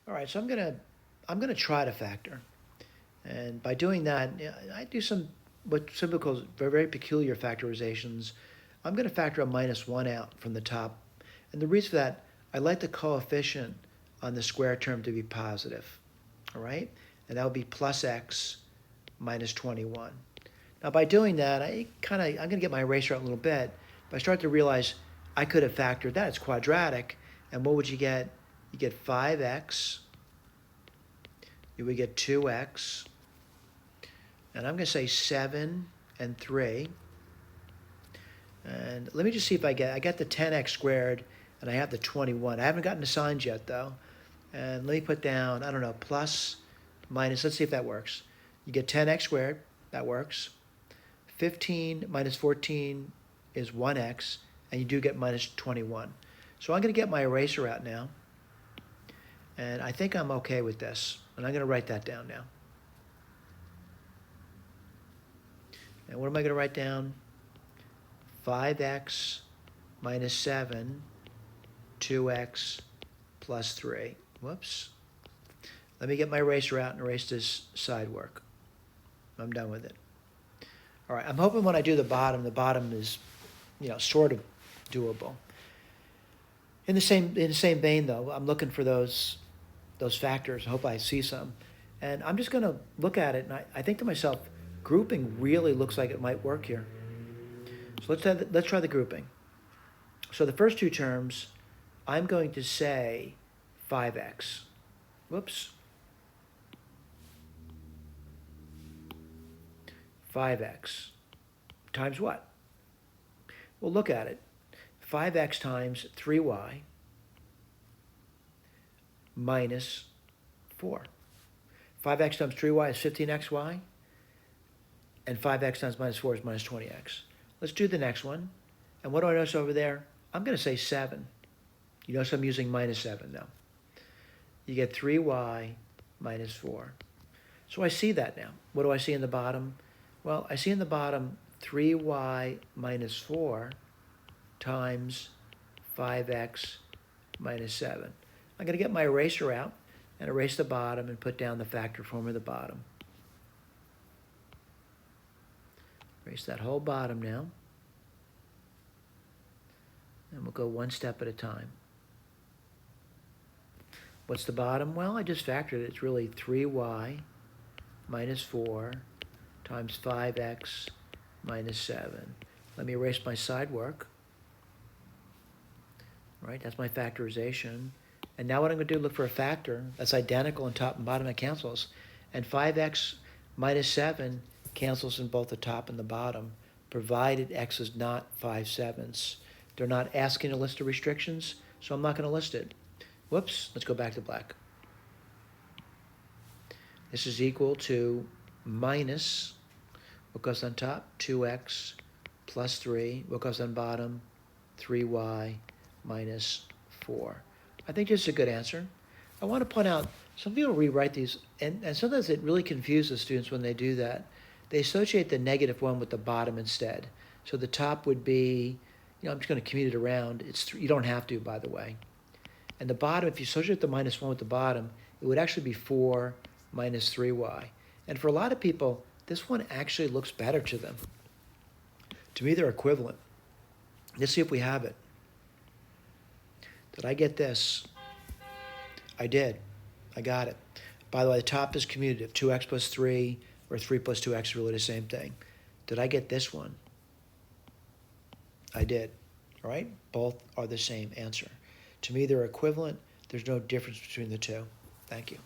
All right, so I'm gonna try to factor, and by doing that, I do what some people call very, very peculiar factorizations. I'm gonna factor a minus one out from the top, and the reason for that, I like the coefficient on the square term to be positive. All right, and that would be plus x minus 21. Now, by doing that, I'm gonna get my eraser out a little bit, but I start to realize I could have factored that. It's quadratic, and what would you get? You get 5x, you would get 2x, and I'm going to say 7 and 3. And let me just see if I got the 10x squared, and I have the 21. I haven't gotten the signs yet, though. And let me put down, I don't know, plus, minus, let's see if that works. You get 10x squared, that works. 15 minus 14 is 1x, and you do get minus 21. So I'm going to get my eraser out now, and I think I'm okay with this, and I'm going to write that down now. And what am I going to write down? 5x minus 7, 2x plus 3. Whoops. Let me get my eraser out and erase this side work. I'm done with it. All right, I'm hoping when I do the bottom is, sort of doable. In the same vein, though, I'm looking for those factors. I hope I see some. And I'm just going to look at it, and I think to myself, grouping really looks like it might work here. So let's try the grouping. So the first two terms, I'm going to say 5x. Whoops. 5x times what? Well, look at it. 5x times 3y minus 4. 5x times 3y is 15xy, and 5x times minus 4 is minus 20x. Let's do the next one. And what do I notice over there? I'm going to say 7. You notice I'm using minus 7 now. You get 3y minus 4. So I see that now. What do I see in the bottom? Well, I see in the bottom 3y minus 4 times 5x minus 7. I'm going to get my eraser out and erase the bottom and put down the factor form of the bottom. Erase that whole bottom now. And we'll go one step at a time. What's the bottom? Well, I just factored it. It's really 3y minus 4 times 5x minus 7. Let me erase my side work. All right, that's my factorization. And now what I'm going to do, look for a factor that's identical in top and bottom that cancels. And 5x minus 7 cancels in both the top and the bottom, provided x is not 5/7. They're not asking to list the restrictions, so I'm not going to list it. Whoops, let's go back to black. This is equal to minus, what goes on top? 2x plus 3. What goes on bottom? 3y minus 4. I think this is a good answer. I want to point out, some people rewrite these, and sometimes it really confuses students when they do that. They associate the negative one with the bottom instead. So the top would be, I'm just going to commute it around. You don't have to, by the way. And the bottom, if you associate the minus 1 with the bottom, it would actually be 4 minus 3y. And for a lot of people, this one actually looks better to them. To me, they're equivalent. Let's see if we have it. Did I get this? I did. I got it. By the way, the top is commutative. 2x plus 3 or 3 plus 2x is really the same thing. Did I get this one? I did. All right? Both are the same answer. To me, they're equivalent. There's no difference between the two. Thank you.